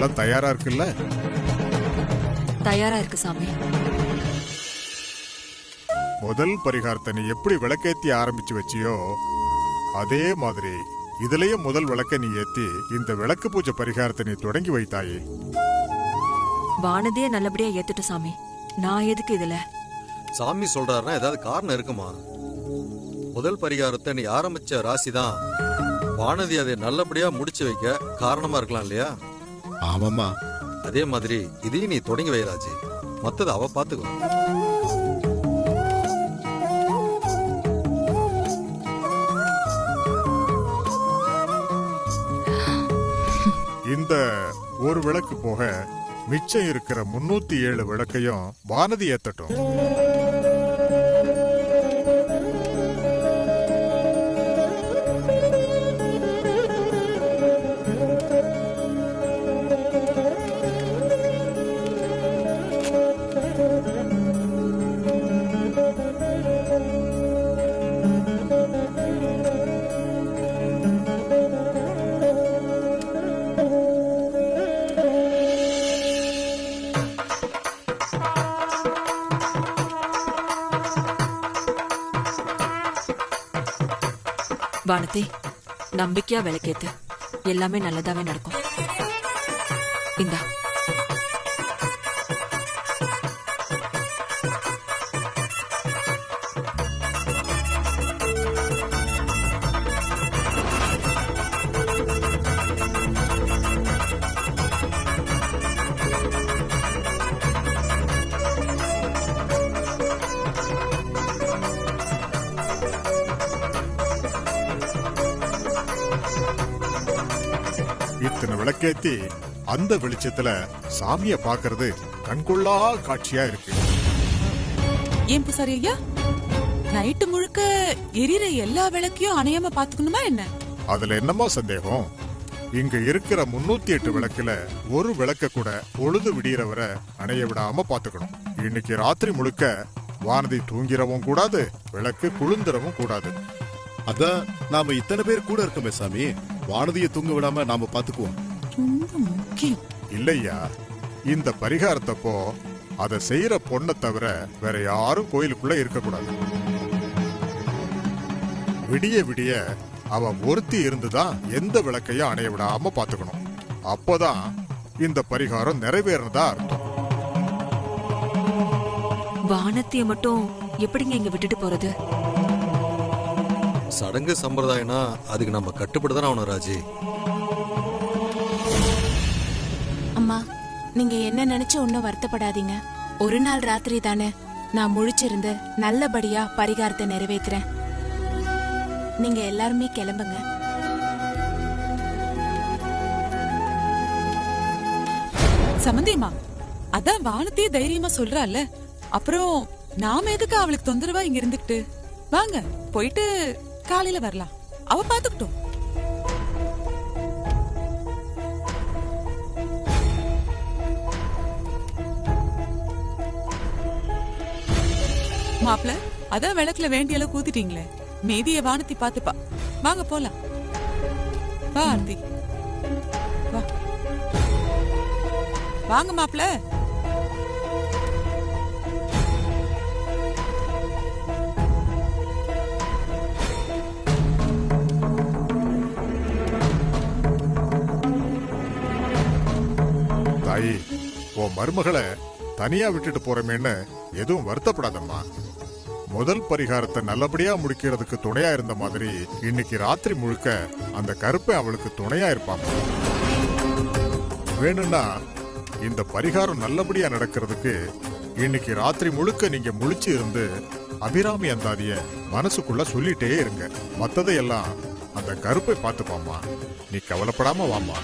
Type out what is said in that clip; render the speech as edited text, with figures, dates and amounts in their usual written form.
எல்லாம் தயாரா இருக்குல்ல? தயாரா இருக்கு சாமி. முதல் பரிகாரத்தை நீ எப்படி விளக்கேத்தி ஆரம்பிச்சு வச்சியோ அதே மாதிரி இதுலயும் முதல் விளக்க நீ ஏத்தி இந்த விளக்கு பூஜை பரிகாரத்தை நீ தொடங்கி வைத்தாயே. வானதியே நல்லபடியா ஏத்துட்டு சாமி. நான் எதுக்கு இதுல? சாமி சொல்றாருன்னா ஏதாவது காரணம் இருக்குமா? முதல் பரிகாரத்தை நீ ஆரம்பிச்ச ராசி தான் வானதி அதை நல்லபடியா முடிச்சு வைக்க காரணமா இருக்கலாம் இல்லையா? ஆமாமா. அதே மாதிரி இதையும் நீ தொடங்கி வை ராஜி. மத்தது அவ பாத்துக்கோ. இந்த ஒரு விளக்கு போக மிச்சம் இருக்கிற 307 விளக்கையும் வானதி ஏத்தட்டும். வானதி, நம்பிக்கையா விளக்கேத்து. எல்லாமே நல்லதாவே நடக்கும். இந்தா. இத்தனை விளக்கேத்தி அந்த வெளிச்சத்துல சாமிய பாக்குறது கண்கொள்ளா காட்சியா இருக்கு. ஏன் பூசாரி ஐயா, நைட்டு முழுக்க எரியிற எல்லா விளக்கையும் அணையாம பாத்துக்கணுமா என்ன? அதுல என்னமா சந்தேகம்? இங்க இருக்கிற 308 விளக்குல ஒரு விளக்க கூட பொழுது விடியற வரை அணைய விடாம பாத்துக்கணும். இன்னைக்கு ராத்திரி முழுக்க வானதி தூங்கிறவும் கூடாது, விளக்கு குளிர்ந்துடவும் கூடாது. அதான் நாம இத்தனை பேர் கூட இருக்கோமே சாமி, வானதியை தூங்க விடாம நாம பாத்துக்குவோம். ரொம்ப முக்கியம். இல்லையா, இந்த பரிகாரத்தப்போ அதை செய்யற பொண்ணை தவிர வேற யாரும் கோயிலுக்குள்ள இருக்கக்கூடாது. விடிய விடிய அவ ஒருத்தி இருந்துதான் எந்த விளக்கையும் அணைய விடாம பாத்துக்கணும். அப்பதான் இந்த பரிகாரம் நிறைவேறதா அர்த்தம். வானத்திய மட்டும் எப்படிங்க இங்க விட்டுட்டு போறது? சடங்கு சம்பிரதாயம்னா அதுக்கு நம்ம கட்டுப்பட்டுதான் ஆகணும் ராஜி. அம்மா, நீங்க என்ன நினைச்சு ஒன்னும் வருத்தப்படாதீங்க. ஒரு நாள் ராத்திரி தானே, நான் முழிச்சிருந்து நல்லபடியா பரிகாரத்தை நிறைவேற்றுறேன். நீங்க எல்லாருமே கிளம்புங்க. சம்பந்தியம்மா, அதான் வானத்தையே தைரியமா சொல்றாள். அப்புறம் நாம எதுக்கு அவளுக்கு தொந்தரவா இங்க இருந்துகிட்டு? வாங்க போயிட்டு காலையில வரலாம். அவ பாத்துக்கிட்டோம். மாப்பிள, அதான் விளக்குல வேண்டிய அளவு கூத்திட்டீங்களே, மீதிய வானத்தி பாத்துப்பா. வாங்க போலாம். வா ஆர்த்தி, வா. வாங்க மாப்பிள. தாயி, உன் மருமகளை தனியா விட்டுட்டு போறமேன்னு எதுவும் வருத்தப்படாதம்மா. முதல் பரிகாரத்தை நல்லபடியா முடிக்கிறதுக்கு துணையா இருந்த மாதிரி இன்னைக்கு ராத்திரி முழுக்க அந்த கருப்பை அவளுக்கு துணையா இருப்பாங்க. வேணும்னா இந்த பரிகாரம் நல்லபடியா நடக்கிறதுக்கு இன்னைக்கு ராத்திரி முழுக்க நீங்க முழிச்சு இருந்து அபிராமி அந்தாதிய மனசுக்குள்ள சொல்லிட்டே இருங்க. மத்ததையெல்லாம் அந்த கருப்பை பார்த்துப்பாமா. நீ கவலைப்படாம வாமா.